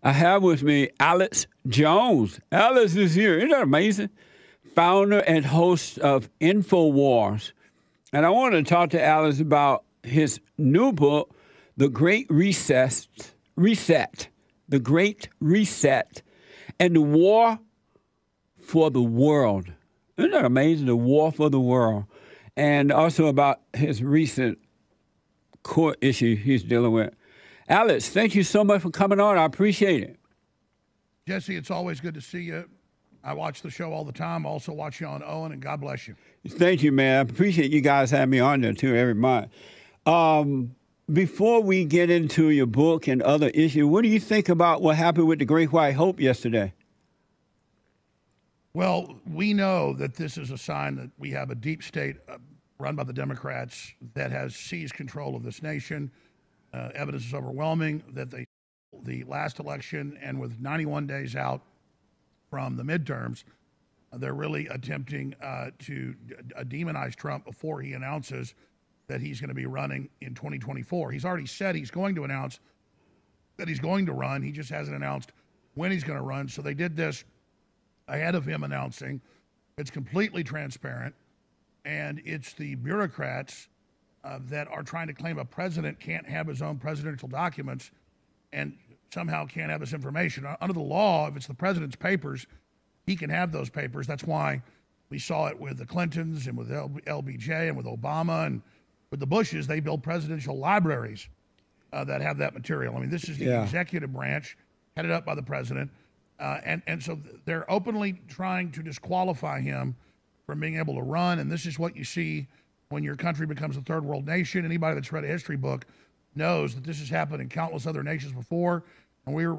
I have with me Alex Jones. Alex is here. Isn't that amazing? Founder and host of InfoWars. And I want to talk to Alex about his new book, The Great Reset, The Great Reset, and the War for the World. Isn't that amazing? The War for the World. And also about his recent court issue he's dealing with. Alex, thank you so much for coming on. I appreciate it. Jesse, it's always good to see you. I watch the show all the time. I also watch you on Owen, and God bless you. Thank you, man. I appreciate you guys having me on there, too, every month. Before we get into your book and other issues, what do you think about what happened with the Great White Hope yesterday? Well, we know that this is a sign that we have a deep state run by the Democrats that has seized control of this nation. Evidence is overwhelming that the last election, and with 91 days out from the midterms, they're really attempting to demonize Trump before he announces that he's going to be running in 2024. He's already said he's going to announce that he's going to run. He just hasn't announced when he's going to run. So they did this ahead of him announcing. It's completely transparent, and it's the bureaucrats that are trying to claim a president can't have his own presidential documents and somehow can't have this information. Under the law, if it's the president's papers, he can have those papers. That's why we saw it with the Clintons and with LBJ and with Obama and with the Bushes. They build presidential libraries that have that material. I mean, this is the executive branch headed up by the president. And so they're openly trying to disqualify him from being able to run. And this is what you see when your country becomes a third world nation. Anybody that's read a history book knows that this has happened in countless other nations before. And we're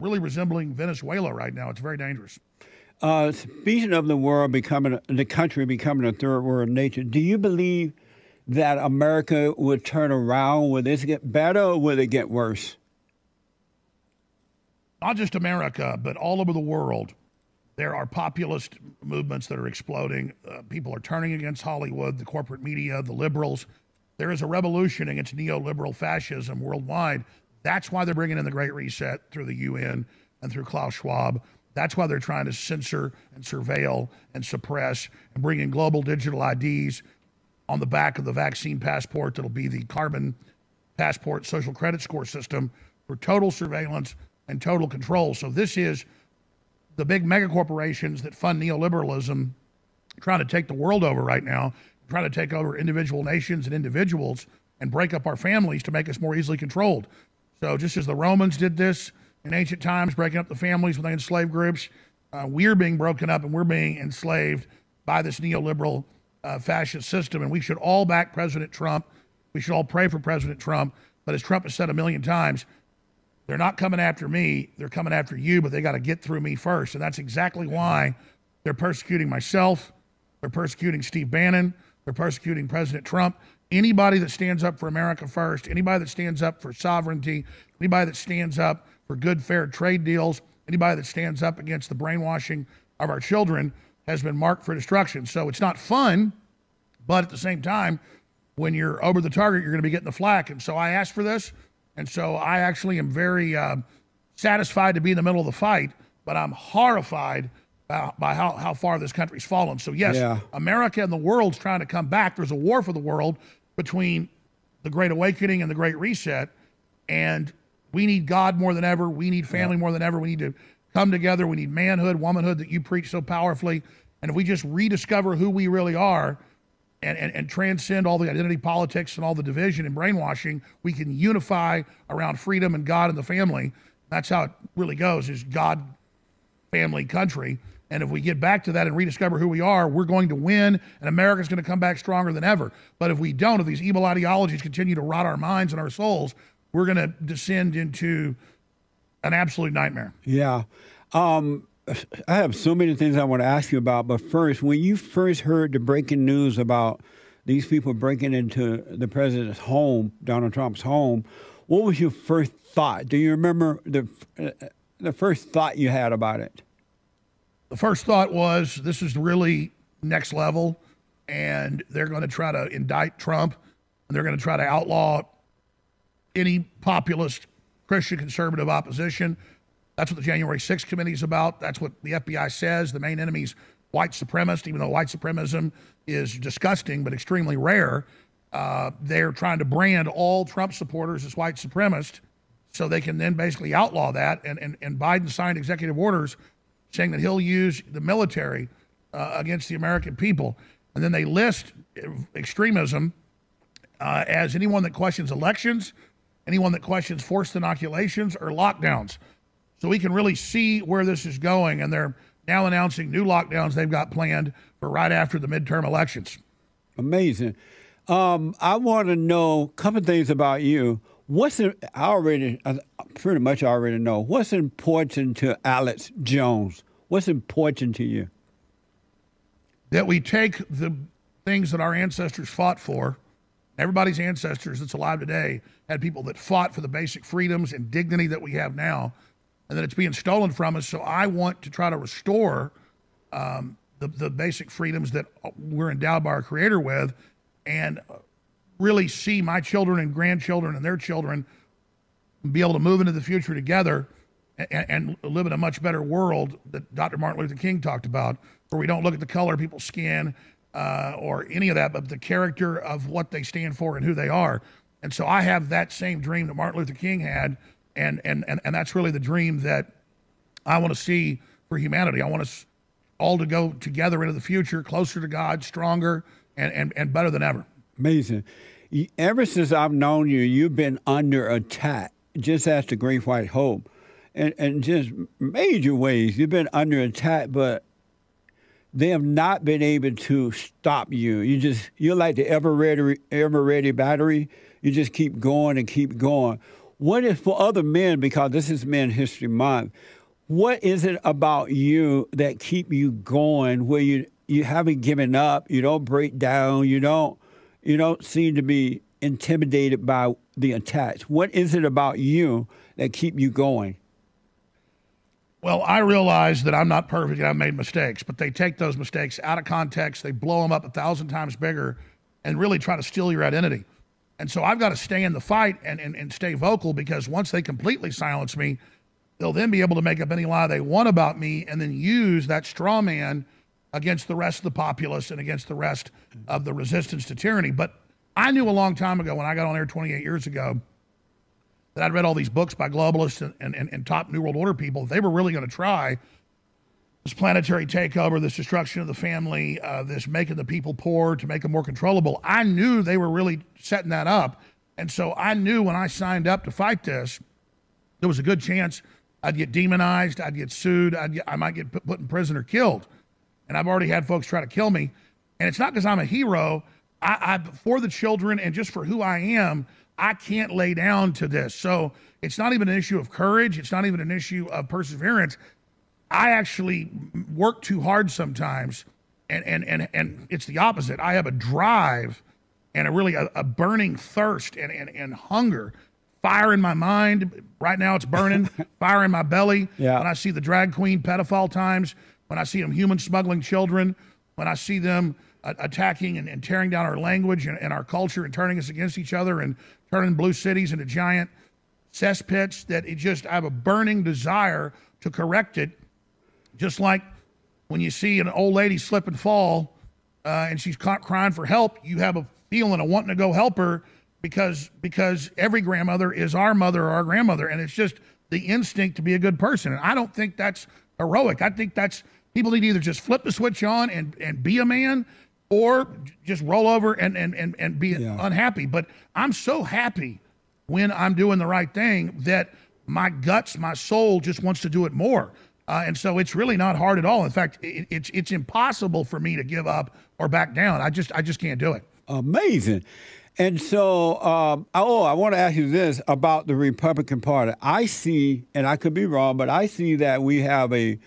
really resembling Venezuela right now. It's very dangerous. Speaking of the country becoming a third world nation, do you believe that America would turn around? Will this get better or will it get worse? Not just America, but all over the world. There are populist movements that are exploding. People are turning against Hollywood, the corporate media, the liberals. There is a revolution against neoliberal fascism worldwide. That's why they're bringing in the Great Reset through the UN and through Klaus Schwab. That's why they're trying to censor and surveil and suppress and bring in global digital IDs on the back of the vaccine passport. That'll be the carbon passport social credit score system for total surveillance and total control. So this is the big mega corporations that fund neoliberalism trying to take the world over right now, trying to take over individual nations and individuals and break up our families to make us more easily controlled. So just as the Romans did this in ancient times, breaking up the families when they enslaved groups, we're being broken up and we're being enslaved by this neoliberal fascist system. And we should all back President Trump. We should all pray for President Trump. But as Trump has said a million times, they're not coming after me, they're coming after you, but they got to get through me first. And that's exactly why they're persecuting myself, they're persecuting Steve Bannon, they're persecuting President Trump. Anybody that stands up for America first, anybody that stands up for sovereignty, anybody that stands up for good, fair trade deals, anybody that stands up against the brainwashing of our children has been marked for destruction. So it's not fun, but at the same time, when you're over the target, you're going to be getting the flack. And so I asked for this. And so I actually am very satisfied to be in the middle of the fight, but I'm horrified by how far this country's fallen. So yes, America and the world's trying to come back. There's a war for the world between the Great Awakening and the Great Reset. And we need God more than ever. We need family more than ever. We need to come together. We need manhood, womanhood that you preach so powerfully. And if we just rediscover who we really are, and transcend all the identity politics and all the division and brainwashing, we can unify around freedom and God and the family. That's how it really goes, is God, family, country. And if we get back to that and rediscover who we are, we're going to win, and America's going to come back stronger than ever. But if we don't, if these evil ideologies continue to rot our minds and our souls, we're going to descend into an absolute nightmare. Yeah. I have so many things I want to ask you about, but first, when you first heard the breaking news about these people breaking into the president's home, Donald Trump's home, what was your first thought? Do you remember the first thought you had about it? The first thought was, this is really next level, and they're going to try to indict Trump, and they're going to try to outlaw any populist Christian conservative opposition. That's what the January 6th committee is about. That's what the FBI says. The main enemy's white supremacist, even though white supremacism is disgusting but extremely rare. They're trying to brand all Trump supporters as white supremacists so they can then basically outlaw that. And Biden signed executive orders saying that he'll use the military against the American people. And then they list extremism as anyone that questions elections, anyone that questions forced inoculations or lockdowns. So we can really see where this is going. And they're now announcing new lockdowns they've got planned for right after the midterm elections. Amazing. I want to know a couple of things about you. I pretty much already know. What's important to Alex Jones? What's important to you? That we take the things that our ancestors fought for. Everybody's ancestors that's alive today had people that fought for the basic freedoms and dignity that we have now, and that it's being stolen from us. So I want to try to restore the basic freedoms that we're endowed by our Creator with, and really see my children and grandchildren and their children be able to move into the future together and live in a much better world that Dr. Martin Luther King talked about, where we don't look at the color of people's skin or any of that, but the character of what they stand for and who they are. And so I have that same dream that Martin Luther King had, and that's really the dream that I want to see for humanity. I want us all to go together into the future, closer to God, stronger, and better than ever. Amazing. Ever since I've known you, you've been under attack, just as the Great White Hope, and just major ways. You've been under attack, but they have not been able to stop you. You're like the ever ready battery. You just keep going and keep going. What is for other men, because this is Men History Month, what is it about you that keep you going, where you haven't given up, you don't break down, you don't seem to be intimidated by the attacks? What is it about you that keep you going? Well, I realize that I'm not perfect and I've made mistakes, but they take those mistakes out of context, they blow them up 1,000 times bigger, and really try to steal your identity. And so I've got to stay in the fight and stay vocal, because once they completely silence me, they'll then be able to make up any lie they want about me and then use that straw man against the rest of the populace and against the rest of the resistance to tyranny. But I knew a long time ago, when I got on air 28 years ago, that I'd read all these books by globalists and top New World Order people. They were really going to try this planetary takeover, this destruction of the family, this making the people poor to make them more controllable. I knew they were really setting that up. And so I knew when I signed up to fight this, there was a good chance I'd get demonized, I'd get sued, I might get put in prison or killed. And I've already had folks try to kill me. And it's not because I'm a hero. I for the children and just for who I am, I can't lay down to this. So it's not even an issue of courage. It's not even an issue of perseverance. I actually work too hard sometimes, and it's the opposite. I have a drive and a burning thirst and hunger, fire in my mind. Right now it's burning, fire in my belly. Yeah. When I see the drag queen pedophile times, when I see them human smuggling children, when I see them attacking and tearing down our language and our culture and turning us against each other and turning blue cities into giant cesspits, that I have a burning desire to correct it. Just like when you see an old lady slip and fall and she's crying for help, you have a feeling of wanting to go help her, because every grandmother is our mother or our grandmother, and it's just the instinct to be a good person. And I don't think that's heroic. I think that's, people need to either just flip the switch on and be a man, or just roll over and be unhappy. But I'm so happy when I'm doing the right thing that my guts, my soul just wants to do it more. And so it's really not hard at all. In fact, it's impossible for me to give up or back down. I just can't do it. Amazing. And so, I want to ask you this about the Republican Party. I see, and I could be wrong, but I see that we have a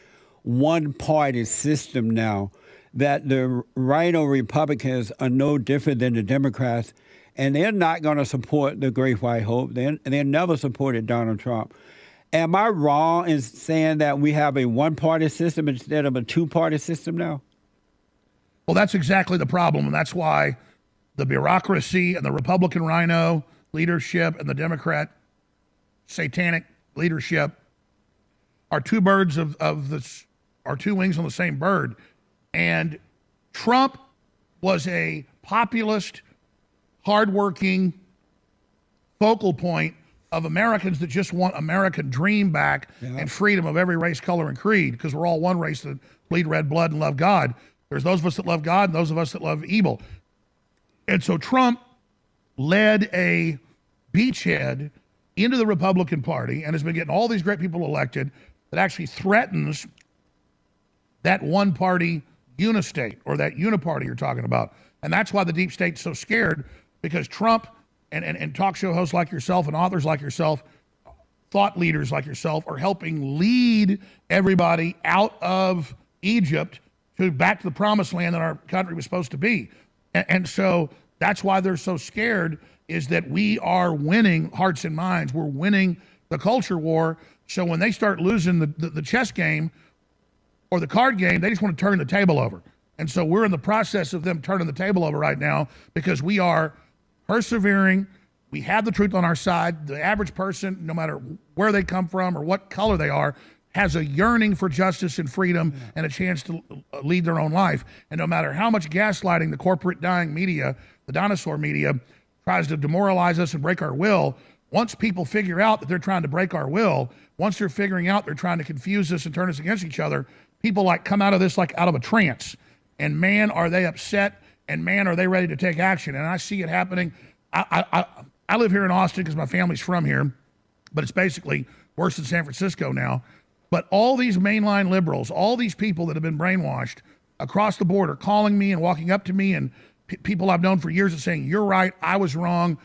one-party system now, that the rhino Republicans are no different than the Democrats, and they're not going to support the Great White Hope. They never supported Donald Trump. Am I wrong in saying that we have a one-party system instead of a two-party system now? Well, that's exactly the problem, and that's why the bureaucracy and the Republican rhino leadership and the Democrat satanic leadership are two birds are two wings on the same bird. And Trump was a populist, hardworking focal point of Americans that just want American dream back and freedom of every race, color, and creed, because we're all one race that bleed red blood and love God. There's those of us that love God and those of us that love evil. And so Trump led a beachhead into the Republican Party and has been getting all these great people elected that actually threatens that one-party unistate or that uniparty you're talking about. And that's why the deep state's so scared, because Trump and talk show hosts like yourself and authors like yourself, thought leaders like yourself, are helping lead everybody out of Egypt to back to the promised land that our country was supposed to be. And so that's why they're so scared, is that we are winning hearts and minds. We're winning the culture war. So when they start losing the chess game or the card game, they just want to turn the table over. And so we're in the process of them turning the table over right now, because we are persevering. We have the truth on our side. The average person, no matter where they come from or what color they are, has a yearning for justice and freedom and a chance to lead their own life. And no matter how much gaslighting the corporate dying media, the dinosaur media, tries to demoralize us and break our will, once people figure out that they're trying to break our will, once they're figuring out they're trying to confuse us and turn us against each other, people like come out of this like out of a trance. And man, are they upset, and man, are they ready to take action. And I see it happening. I live here in Austin because my family's from here, but it's basically worse than San Francisco now. But all these mainline liberals, all these people that have been brainwashed across the board are calling me and walking up to me, and people I've known for years are saying, you're right, I was wrong,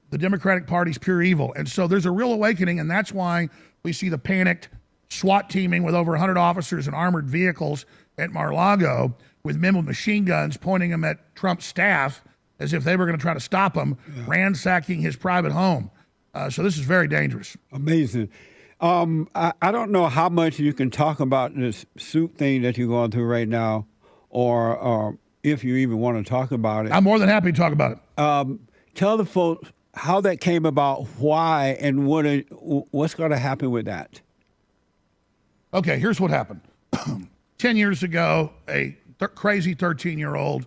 the Democratic Party's pure evil. And so there's a real awakening, and that's why we see the panicked SWAT teaming with over 100 officers and armored vehicles at Mar-a-Lago, with men with machine guns pointing them at Trump's staff as if they were going to try to stop him, ransacking his private home. So this is very dangerous. Amazing. I don't know how much you can talk about this suit thing that you're going through right now, or if you even want to talk about it. I'm more than happy to talk about it. Tell the folks how that came about, why, and what's going to happen with that. Okay, here's what happened. 10 years ago, a crazy 13-year-old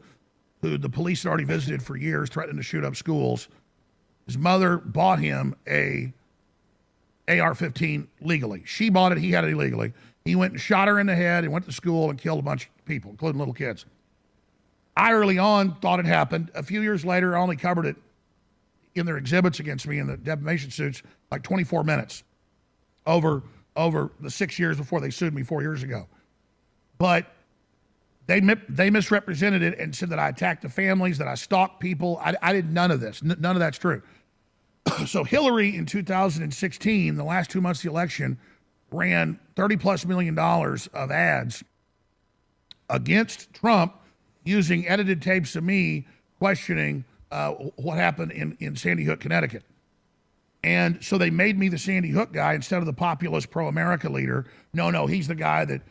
who the police had already visited for years, threatening to shoot up schools, his mother bought him a AR-15 legally. She bought it, he had it illegally. He went and shot her in the head and went to school and killed a bunch of people, including little kids. I early on thought it happened. A few years later, I only covered it in their exhibits against me in the defamation suits, like 24 minutes over the 6 years before they sued me 4 years ago. But they misrepresented it and said that I attacked the families, that I stalked people. I did none of this. None of that's true. So Hillary in 2016, the last 2 months of the election, ran $30+ million of ads against Trump using edited tapes of me questioning what happened in Sandy Hook, Connecticut. And so they made me the Sandy Hook guy instead of the populist pro-America leader. No, he's the guy that,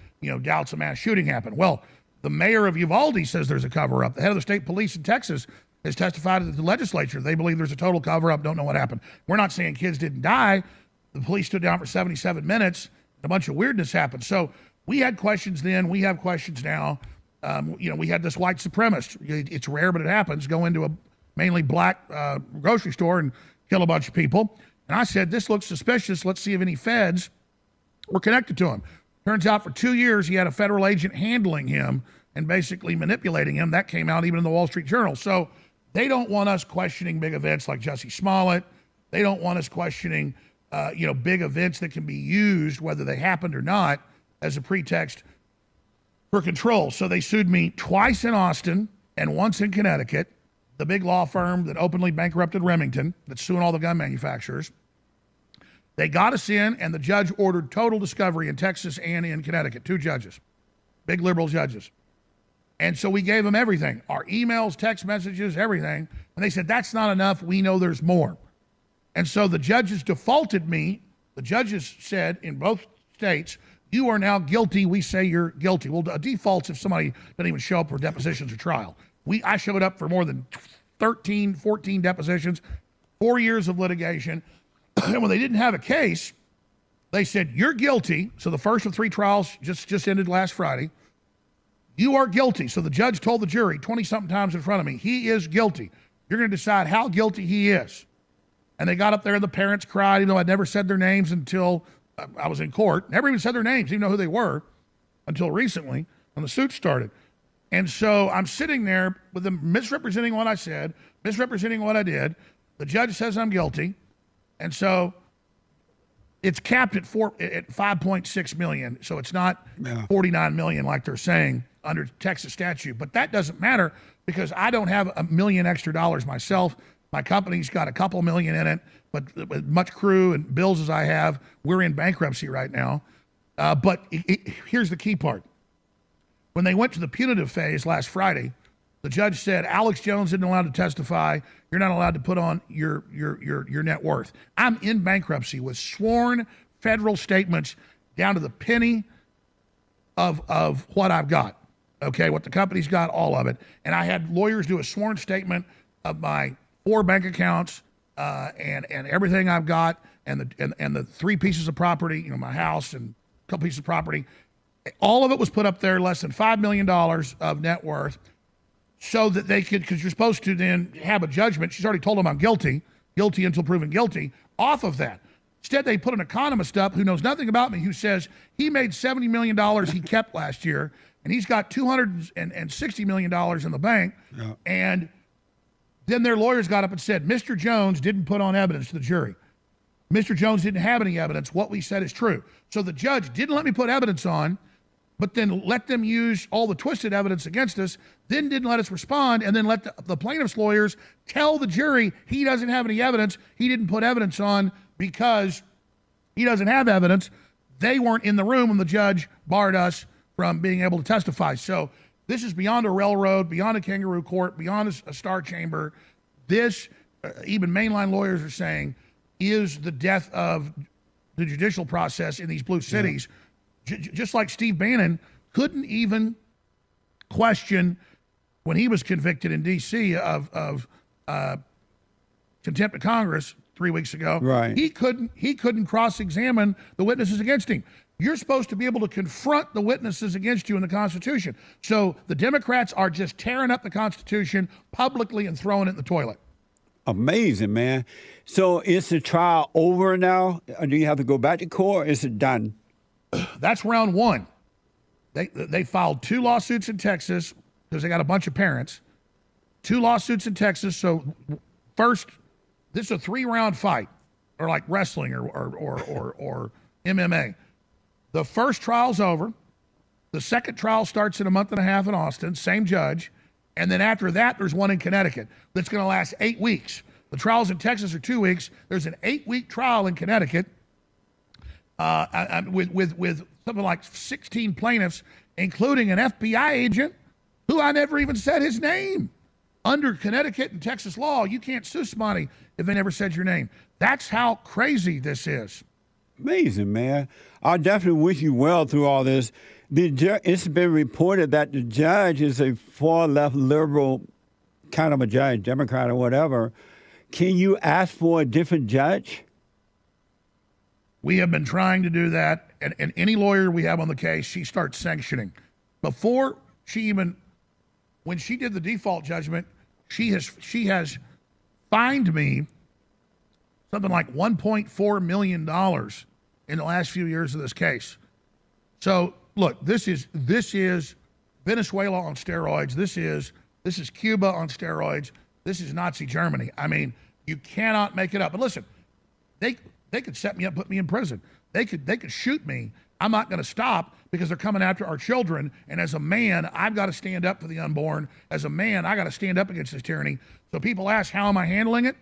doubts a mass shooting happened. Well, the mayor of Uvalde says there's a cover-up. The head of the state police in Texas has testified at the legislature. They believe there's a total cover-up, don't know what happened. We're not saying kids didn't die. The police stood down for 77 minutes. A bunch of weirdness happened. So we had questions then. We have questions now. We had this white supremacist. It's rare, but it happens. Go into a mainly black grocery store and kill a bunch of people. And I said, this looks suspicious. Let's see if any feds were connected to him. Turns out for 2 years, he had a federal agent handling him and basically manipulating him. That came out even in the Wall Street Journal. So they don't want us questioning big events like Jussie Smollett. They don't want us questioning, big events that can be used, whether they happened or not, as a pretext for control. So they sued me twice in Austin and once in Connecticut, the big law firm that openly bankrupted Remington, that's suing all the gun manufacturers. They got us in, and the judge ordered total discovery in Texas and in Connecticut, 2 judges, big liberal judges. And so we gave them everything, our emails, text messages, everything. And they said, that's not enough. We know there's more. And so the judges defaulted me. The judges said in both states, you are now guilty. We say you're guilty. Well, a default's if somebody doesn't even show up for depositions or trial. I showed up for more than 13, 14 depositions, 4 years of litigation. And when they didn't have a case, They said, you're guilty. So the first of 3 trials just ended last Friday. You are guilty. So the judge told the jury 20-something times in front of me, he is guilty. You're going to decide how guilty he is. And they got up there and the parents cried, even though I'd never said their names until I was in court. Never even said their names, didn't know who they were until recently when the suit started. And so I'm sitting there with them misrepresenting what I said, misrepresenting what I did. The judge says I'm guilty. And so it's capped at 5.6 million. So it's not 49 million like they're saying under Texas statute. But that doesn't matter because I don't have $1 million extra myself. My company's got a couple million in it, but with much crew and bills as I have, we're in bankruptcy right now. But here's the key part. When they went to the punitive phase last Friday, the judge said, Alex Jones isn't allowed to testify. You're not allowed to put on your net worth. I'm in bankruptcy with sworn federal statements down to the penny of what I've got. Okay, what the company's got, all of it. And I had lawyers do a sworn statement of my 4 bank accounts and everything I've got and the 3 pieces of property, my house and a couple pieces of property. All of it was put up there, less than $5 million of net worth, so that they could, because you're supposed to then have a judgment. She's already told them I'm guilty until proven guilty, off of that. Instead, they put an economist up who knows nothing about me, who says he made $70 million he kept last year, and he's got $260 million in the bank. Yeah. And then their lawyers got up and said, Mr. Jones didn't put on evidence to the jury. Mr. Jones didn't have any evidence. What we said is true. So the judge didn't let me put evidence on, but then let them use all the twisted evidence against us, then didn't let us respond, and then let the plaintiff's lawyers tell the jury he doesn't have any evidence. He didn't put evidence on because he doesn't have evidence. They weren't in the room when the judge barred us from being able to testify. So this is beyond a railroad, beyond a kangaroo court, beyond a star chamber. This, even mainline lawyers are saying, is the death of the judicial process in these blue cities. Yeah. Just like Steve Bannon couldn't even question when he was convicted in D.C. of contempt of Congress 3 weeks ago. Right. He couldn't cross-examine the witnesses against him. You're supposed to be able to confront the witnesses against you in the Constitution. So the Democrats are just tearing up the Constitution publicly and throwing it in the toilet. Amazing, man. So is the trial over now? Or do you have to go back to court? Or is it done? That's round 1. They filed 2 lawsuits in Texas because they got a bunch of parents. 2 lawsuits in Texas. So first, this is a 3-round fight, or like wrestling or MMA. The first trial's over. The second trial starts in a month and a half in Austin, same judge. And then after that, there's one in Connecticut that's going to last 8 weeks. The trials in Texas are 2 weeks. There's an 8-week trial in Connecticut with something like 16 plaintiffs, including an FBI agent who I never even said his name. Under Connecticut and Texas law, you can't sue somebody if they never said your name. That's how crazy this is. Amazing, man. I definitely wish you well through all this. It's been reported that the judge is a far-left liberal kind of a judge, Democrat or whatever. Can you ask for a different judge? We have been trying to do that, and any lawyer we have on the case, she starts sanctioning. Before she even, when she did the default judgment, she has fined me something like $1.4 million in the last few years of this case. So look, this is Venezuela on steroids. This is Cuba on steroids. This is Nazi Germany. I mean, you cannot make it up. But listen, they could set me up, put me in prison. They could shoot me. I'm not going to stop because they're coming after our children. And as a man, I've got to stand up for the unborn. As a man, I got to stand up against this tyranny. So people ask, how am I handling it?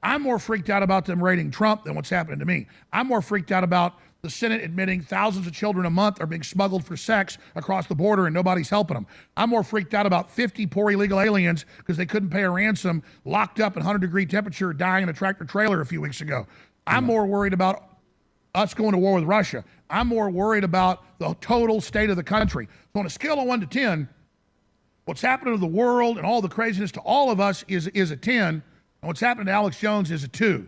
I'm more freaked out about them raiding Trump than what's happening to me. I'm more freaked out about the Senate admitting thousands of children a month are being smuggled for sex across the border and nobody's helping them. I'm more freaked out about 50 poor illegal aliens because they couldn't pay a ransom, locked up in 100-degree temperature, dying in a tractor trailer a few weeks ago. I'm more worried about us going to war with Russia. I'm more worried about the total state of the country. So on a scale of 1 to 10, what's happening to the world and all the craziness to all of us is a 10, and what's happening to Alex Jones is a 2.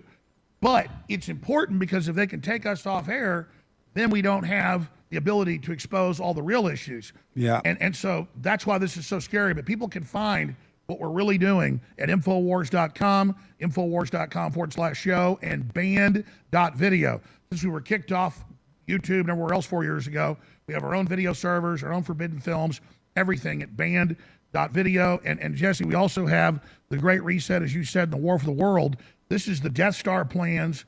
But it's important because if they can take us off air, then we don't have the ability to expose all the real issues. Yeah. And so that's why this is so scary. But people can find what we're really doing at Infowars.com, Infowars.com/show, and band.video. Since we were kicked off YouTube and everywhere else 4 years ago, we have our own video servers, our own forbidden films, everything at band.video. And Jesse, we also have the Great Reset, as you said, in the War for the World. This is the Death Star plans.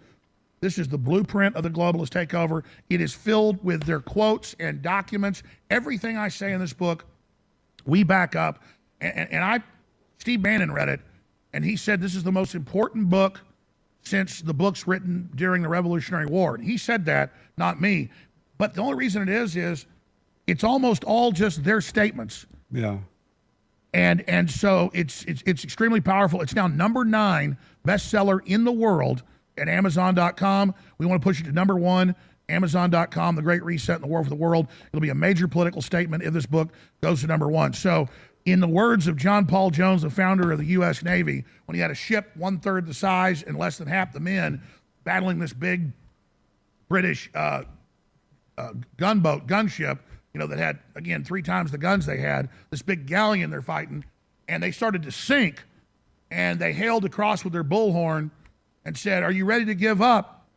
This is the blueprint of the globalist takeover. It is filled with their quotes and documents. Everything I say in this book, we back up. And Steve Bannon read it, and he said this is the most important book since the books written during the Revolutionary War. And he said that, not me. But the only reason it is it's almost all just their statements. Yeah. And so it's extremely powerful. It's now #9 bestseller in the world at Amazon.com. We want to push it to #1, Amazon.com, The Great Reset and the War for the World. It'll be a major political statement if this book goes to #1. So in the words of John Paul Jones, the founder of the U.S. Navy, when he had a ship 1/3 the size and less than half the men battling this big British gunship, that had, again, 3 times the guns they had, this big galleon they're fighting, and they started to sink, and they hailed across with their bullhorn and said, "Are you ready to give up?"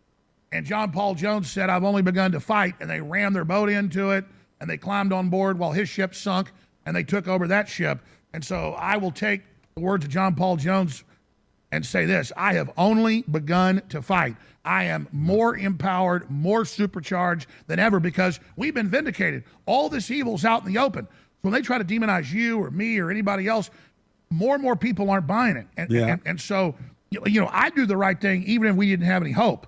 And John Paul Jones said, "I've only begun to fight," and they rammed their boat into it, and they climbed on board while his ship sunk, and they took over that ship. And so I will take the words of John Paul Jones and say this: I have only begun to fight. I am more empowered, more supercharged than ever, because we've been vindicated. All this evil's out in the open. So when they try to demonize you or me or anybody else, more and more people aren't buying it. And so, I do the right thing even if we didn't have any hope.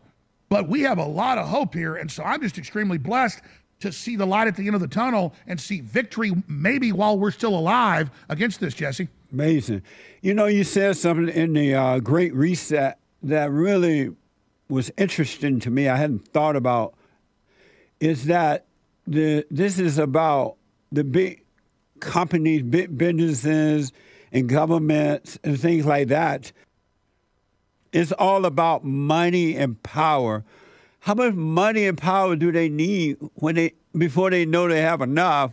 But we have a lot of hope here, and so I'm just extremely blessed to see the light at the end of the tunnel and see victory maybe while we're still alive against this, Jesse. Amazing. You said something in the Great Reset that really was interesting to me. I hadn't thought about, is that this is about the big companies, big businesses, and governments and things like that. It's all about money and power. How much money and power do they need before they know they have enough?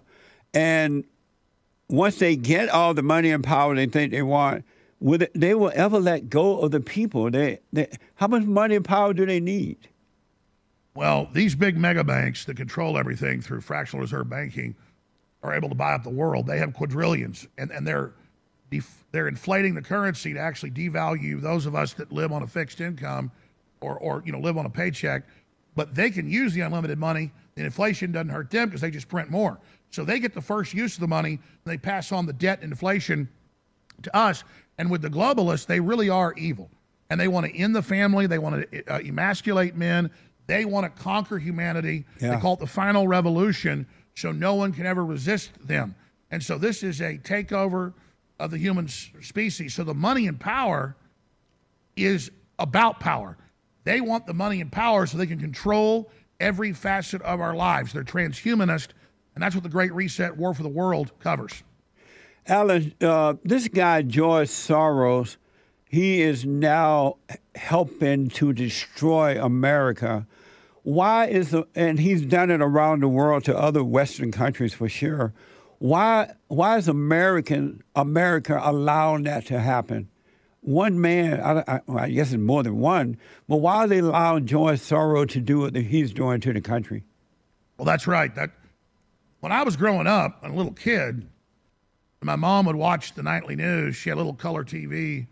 And once they get all the money and power they think they want, they will ever let go of the people? How much money and power do they need? Well, these big mega banks that control everything through fractional reserve banking are able to buy up the world. They have quadrillions, and they're inflating the currency to actually devalue those of us that live on a fixed income or live on a paycheck. But they can use the unlimited money. The inflation doesn't hurt them because they just print more. So they get the first use of the money, and they pass on the debt and inflation to us. And with the globalists, they really are evil. And they want to end the family. They want to emasculate men. They want to conquer humanity. Yeah. They call it the final revolution, so no one can ever resist them. And so this is a takeover of the human species. So the money and power is about power. They want the money and power so they can control every facet of our lives. They're transhumanist, and that's what the Great Reset, War for the World covers. Alan, this guy, George Soros, he is now helping to destroy America. And he's done it around the world to other Western countries for sure. Why is America allowing that to happen? One man, I guess it's more than one, but why are they allowing George Soros to do what he's doing to the country? Well, that's right. When I was growing up, and a little kid, my mom would watch the nightly news. She had a little color TV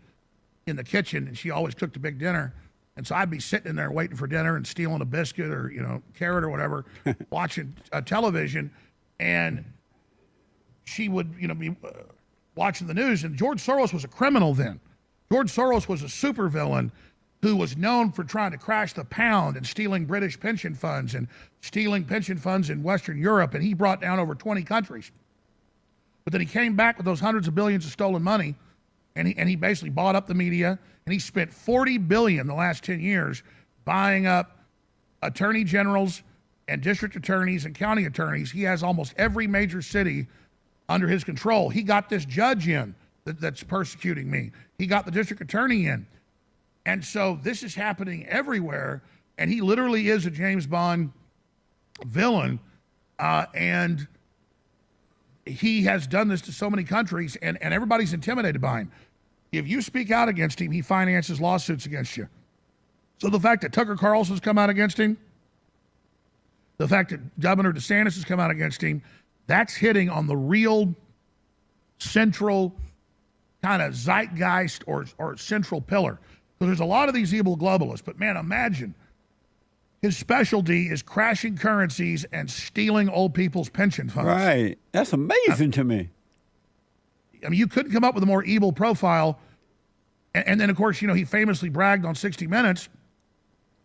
in the kitchen, and she always cooked a big dinner. And so I'd be sitting in there waiting for dinner and stealing a biscuit or carrot or whatever, watching television, and she would be watching the news. And George Soros was a criminal then. George Soros was a supervillain who was known for trying to crash the pound and stealing British pension funds and stealing pension funds in Western Europe, and he brought down over 20 countries. But then he came back with those hundreds of billions of stolen money, and he basically bought up the media, and he spent $40 billion the last 10 years buying up attorney generals and district attorneys and county attorneys. He has almost every major city under his control. He got this judge in that's persecuting me. He got the district attorney in. And so this is happening everywhere, and he literally is a James Bond villain, and he has done this to so many countries, and everybody's intimidated by him. If you speak out against him, he finances lawsuits against you. So the fact that Tucker Carlson's come out against him, the fact that Governor DeSantis has come out against him, that's hitting on the real central kind of zeitgeist or central pillar. So there's a lot of these evil globalists, but man, imagine his specialty is crashing currencies and stealing old people's pension funds. Right. That's amazing to me. I mean, you couldn't come up with a more evil profile. And then, of course, you know, he famously bragged on 60 Minutes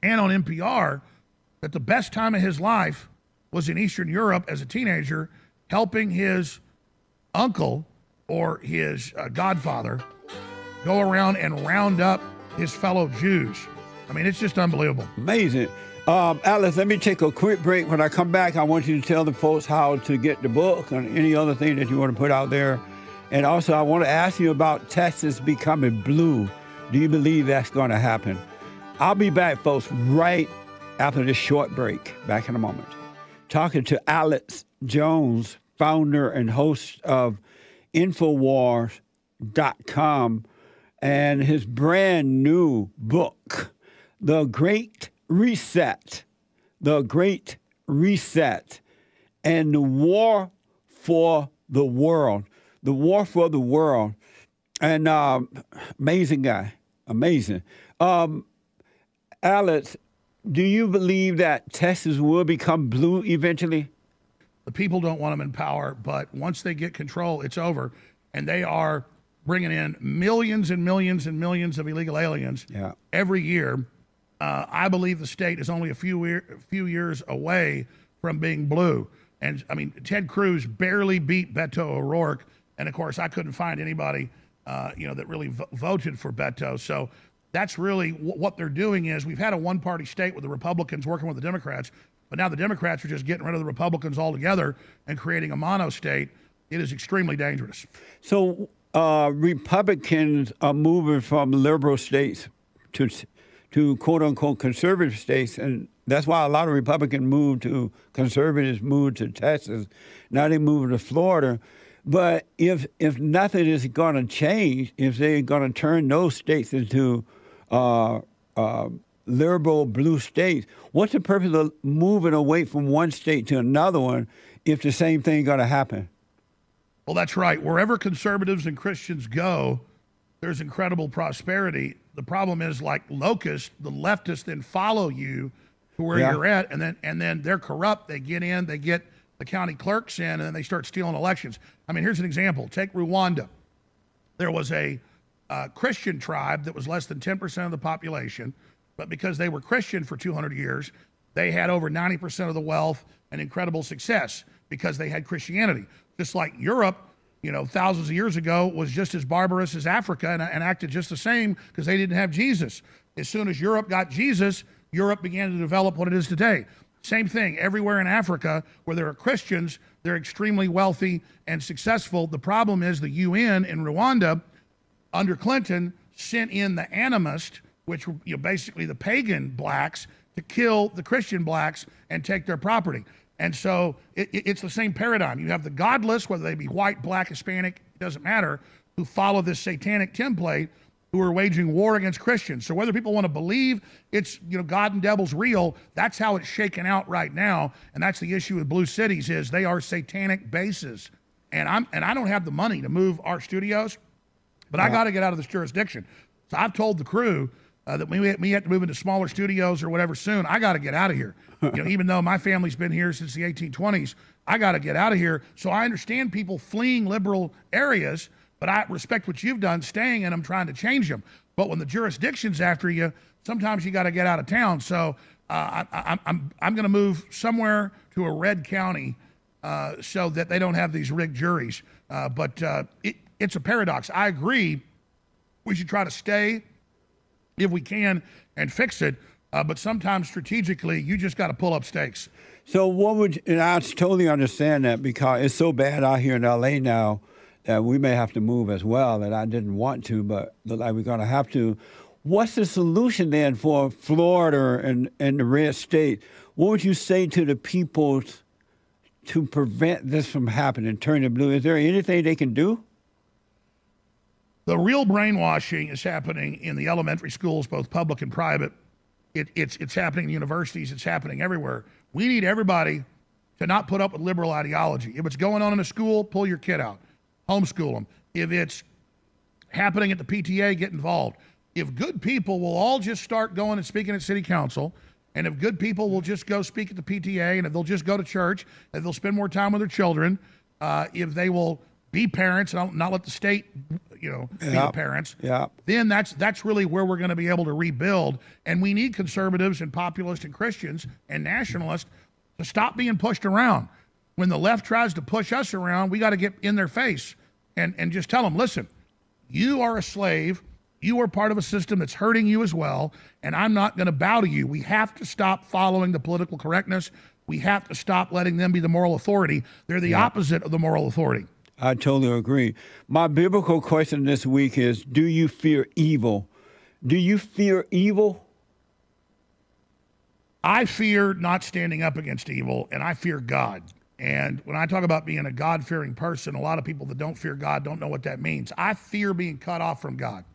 and on NPR that the best time of his life was in Eastern Europe as a teenager, helping his uncle or his godfather go around and round up his fellow Jews. I mean, it's just unbelievable. Amazing. Alice, let me take a quick break. When I come back, I want you to tell the folks how to get the book and any other thing that you want to put out there. And also, I want to ask you about Texas becoming blue. Do you believe that's going to happen? I'll be back, folks, right after this short break. Back in a moment. Talking to Alex Jones, founder and host of Infowars.com, and his brand new book, The Great Reset. The Great Reset and the War for the World. The War for the World. And amazing guy. Amazing. Alex, do you believe that Texas will become blue eventually? The people don't want them in power, but once they get control, it's over. And they are bringing in millions and millions and millions of illegal aliens every year. I believe the state is only a few years away from being blue. And, I mean, Ted Cruz barely beat Beto O'Rourke. And, of course, I couldn't find anybody, that really voted for Beto. So that's really what they're doing is we've had a one-party state with the Republicans working with the Democrats, but now the Democrats are just getting rid of the Republicans altogether and creating a mono state. It is extremely dangerous. So Republicans are moving from liberal states to quote-unquote conservative states, and that's why a lot of Republicans conservatives moved to Texas. Now they move to Florida. But if nothing is going to change, if they're going to turn those states into liberal blue states, what's the purpose of moving away from one state to another one if the same thing is going to happen? Well, that's right. Wherever conservatives and Christians go, there's incredible prosperity. The problem is, like locusts, the leftists then follow you to where you're at, and then they're corrupt. They get in, they get the county clerks in, and then they start stealing elections. I mean, here's an example. Take Rwanda. There was a Christian tribe that was less than 10% of the population, but because they were Christian for 200 years, they had over 90% of the wealth and incredible success because they had Christianity. Just like Europe, thousands of years ago was just as barbarous as Africa and acted just the same because they didn't have Jesus. As soon as Europe got Jesus, Europe began to develop what it is today. Same thing everywhere in Africa where there are Christians, they're extremely wealthy and successful. The problem is the UN in Rwanda under Clinton sent in the animist, which were basically the pagan blacks, to kill the Christian blacks and take their property. And so it's the same paradigm. You have the godless, whether they be white, black, Hispanic, it doesn't matter, who follow this satanic template, who are waging war against Christians. So whether people want to believe it's God and devil's real, that's how it's shaken out right now. And that's the issue with blue cities is they are satanic bases. And I don't have the money to move our studios, but I got to get out of this jurisdiction. So I've told the crew that we have to move into smaller studios or whatever soon. I got to get out of here. Even though my family's been here since the 1820s, I got to get out of here. So I understand people fleeing liberal areas, but I respect what you've done, staying in them, trying to change them. But when the jurisdiction's after you, sometimes you got to get out of town. So I'm going to move somewhere to a red county so that they don't have these rigged juries. But it's a paradox. I agree. We should try to stay if we can and fix it. But sometimes strategically, you just got to pull up stakes. So and I totally understand that because it's so bad out here in L.A. now that we may have to move as well, that I didn't want to, but look like we're going to have to. What's the solution then for Florida and the red state? What would you say to the people to prevent this from happening, turning blue? Is there anything they can do? The real brainwashing is happening in the elementary schools, both public and private. It's happening in universities. It's happening everywhere. We need everybody to not put up with liberal ideology. If it's going on in a school, pull your kid out. Homeschool them. If it's happening at the PTA, get involved. If good people will all just start going and speaking at city council, and if good people will just go speak at the PTA, and if they'll just go to church, if they'll spend more time with their children, if they will be parents and not let the state, be the parents, then that's really where we're going to be able to rebuild. And we need conservatives and populists and Christians and nationalists to stop being pushed around. When the left tries to push us around, we got to get in their face and just tell them, listen, you are a slave. You are part of a system that's hurting you as well, and I'm not going to bow to you. We have to stop following the political correctness. We have to stop letting them be the moral authority. They're the opposite of the moral authority. I totally agree. My biblical question this week is, do you fear evil? Do you fear evil? I fear not standing up against evil, and I fear God. And when I talk about being a God-fearing person, a lot of people that don't fear God don't know what that means. I fear being cut off from God.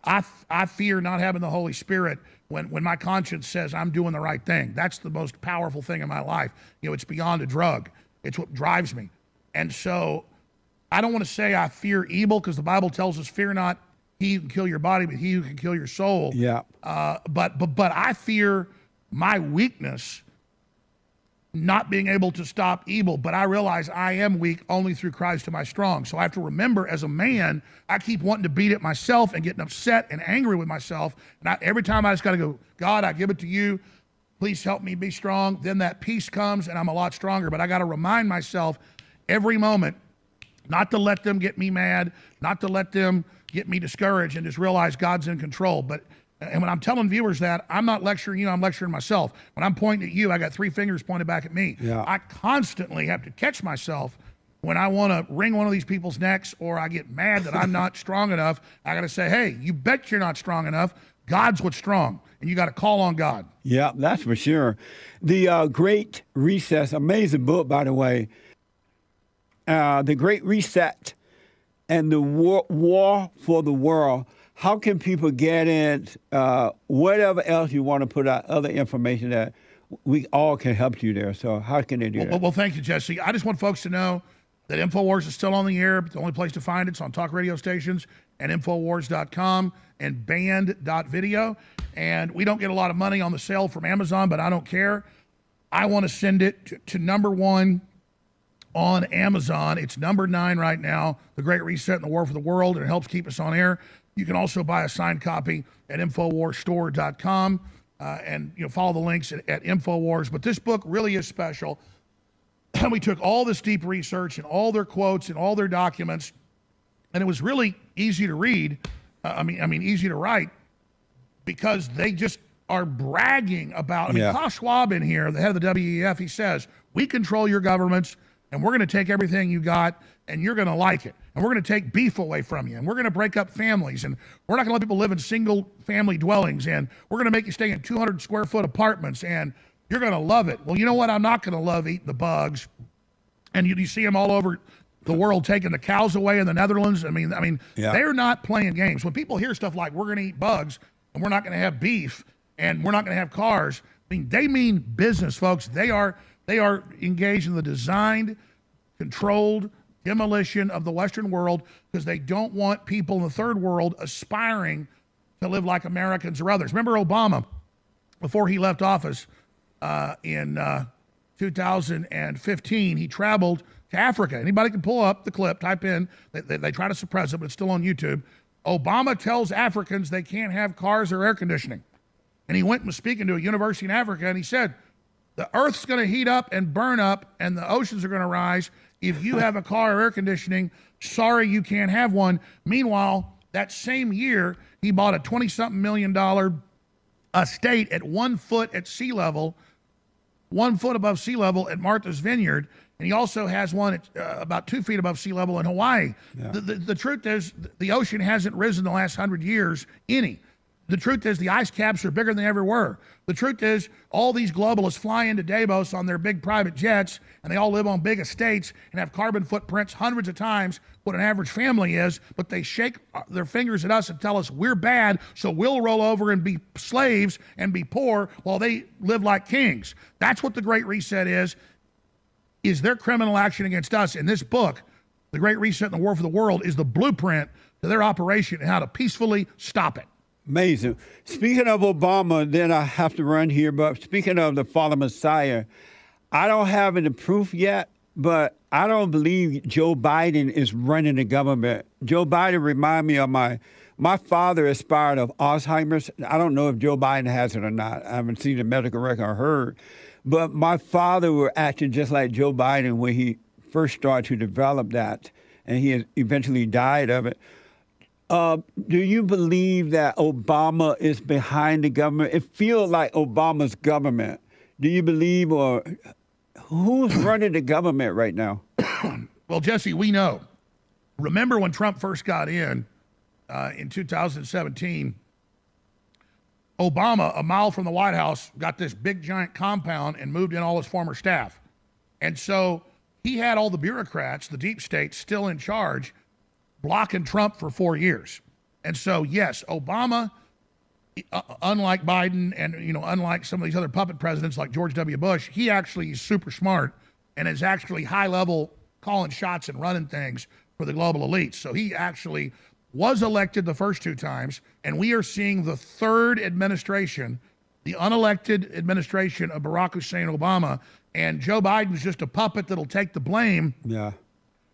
I fear not having the Holy Spirit when my conscience says I'm doing the right thing. That's the most powerful thing in my life. It's beyond a drug. It's what drives me. And so I don't want to say I fear evil, because the Bible tells us, fear not he who can kill your body, but he who can kill your soul. Yeah. But I fear my weakness, not being able to stop evil, but I realize I am weak only through Christ am I strong. So I have to remember, as a man, I keep wanting to beat it myself and getting upset and angry with myself. And every time I just got to go, God, I give it to you. Please help me be strong. Then that peace comes and I'm a lot stronger. But I got to remind myself every moment not to let them get me mad, not to let them get me discouraged, and just realize God's in control. And when I'm telling viewers that, I'm not lecturing you, I'm lecturing myself. When I'm pointing at you, I got 3 fingers pointed back at me. Yeah. I constantly have to catch myself when I want to wring one of these people's necks, or I get mad that I'm not strong enough. I got to say, hey, you bet you're not strong enough. God's what's strong, and you got to call on God. Yeah, that's for sure. The Great Reset, amazing book, by the way. The Great Reset and the War for the World. How can people get in? Whatever else you want to put out, other information that we all can help you there. So how can they do that? Well, thank you, Jesse. I just want folks to know that InfoWars is still on the air. But the only place to find it's on talk radio stations and Infowars.com and band.video. And we don't get a lot of money on the sale from Amazon, but I don't care. I want to send it to #1 on Amazon. It's #9 right now, The Great Reset and the War for the World, and it helps keep us on air. You can also buy a signed copy at InfoWarsStore.com and follow the links at InfoWars. But this book really is special. We took all this deep research and all their quotes and all their documents, and it was really easy to read. Easy to write, because they just are bragging about. Klaus Schwab in here, the head of the WEF, he says, we control your governments, and we're going to take everything you got, and you're going to like it. And we're going to take beef away from you, and we're going to break up families, and we're not going to let people live in single-family dwellings, and we're going to make you stay in 200-square-foot apartments, and you're going to love it. Well, you know what? I'm not going to love eating the bugs. And you see them all over the world taking the cows away in the Netherlands. They're not playing games. When people hear stuff like, we're going to eat bugs, and we're not going to have beef, and we're not going to have cars, they mean business, folks. They are engaged in the designed, controlled demolition of the Western world, because they don't want people in the third world aspiring to live like Americans or others. Remember Obama, before he left office in 2015, he traveled to Africa. Anybody can pull up the clip, type in, they try to suppress it, but it's still on YouTube. Obama tells Africans they can't have cars or air conditioning. And he went and was speaking to a university in Africa, and he said, the earth's going to heat up and burn up, and the oceans are going to rise. If you have a car or air conditioning, sorry, you can't have one. Meanwhile, that same year, he bought a $20-something million estate at 1 foot at sea level, 1 foot above sea level at Martha's Vineyard. And he also has one at about 2 feet above sea level in Hawaii. Yeah. The truth is, the ocean hasn't risen the last 100 years, any. The truth is the ice caps are bigger than they ever were. The truth is all these globalists fly into Davos on their big private jets, and they all live on big estates and have carbon footprints hundreds of times what an average family is, but they shake their fingers at us and tell us we're bad, so we'll roll over and be slaves and be poor while they live like kings. That's what the Great Reset is their criminal action against us. In this book, The Great Reset and the War for the World is the blueprint to their operation and how to peacefully stop it. Amazing. Speaking of Obama, then I have to run here, but speaking of the fallen Messiah, I don't have any proof yet, but I don't believe Joe Biden is running the government. Joe Biden reminds me of my father aspired of Alzheimer's. I don't know if Joe Biden has it or not. I haven't seen the medical record or heard. But my father were acting just like Joe Biden when he first started to develop that, and he eventually died of it. Do you believe that Obama is behind the government? It feels like Obama's government. Do you believe, or who's running the government right now? Well, Jesse, we know. Remember when Trump first got in 2017, Obama, a mile from the White House, got this big giant compound and moved in all his former staff. And so he had all the bureaucrats, the deep state, still in charge, blocking Trump for 4 years. And so, yes, Obama, unlike Biden and, unlike some of these other puppet presidents like George W. Bush, he actually is super smart and is actually high level calling shots and running things for the global elites. So he actually was elected the first 2 times, and we are seeing the third administration, the unelected administration of Barack Hussein Obama, and Joe Biden's just a puppet that'll take the blame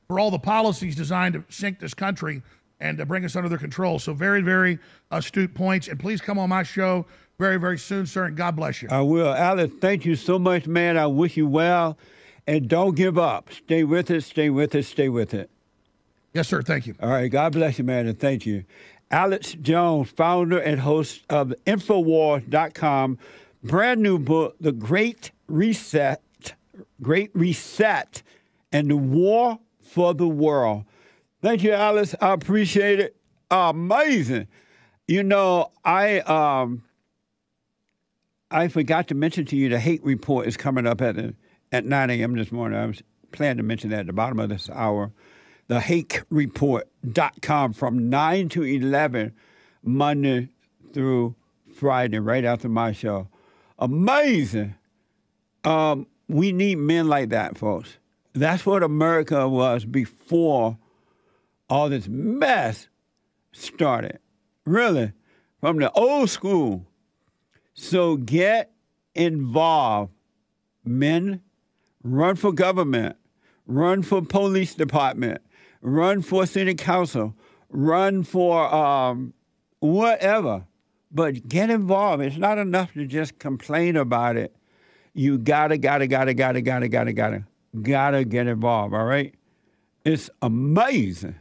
for all the policies designed to sink this country and to bring us under their control. So very, very astute points. And please come on my show very, very soon, sir, and God bless you. I will. Alex, thank you so much, man. I wish you well. And don't give up. Stay with it, stay with it, stay with it. Yes, sir. Thank you. All right. God bless you, man, and thank you. Alex Jones, founder and host of Infowars.com, brand new book, The Great Reset, and the War for the World. Thank you, Alice. I appreciate it. Amazing. I forgot to mention to you the hate report is coming up at 9 a.m. this morning. I was planning to mention that at the bottom of this hour. The HateReport.com from 9 to 11, Monday through Friday, right after my show. Amazing. We need men like that, folks. That's what America was before all this mess started. Really, from the old school. So get involved. Men, run for government, run for police department, run for city council, run for whatever. But get involved. It's not enough to just complain about it. You gotta get involved, all right? It's amazing.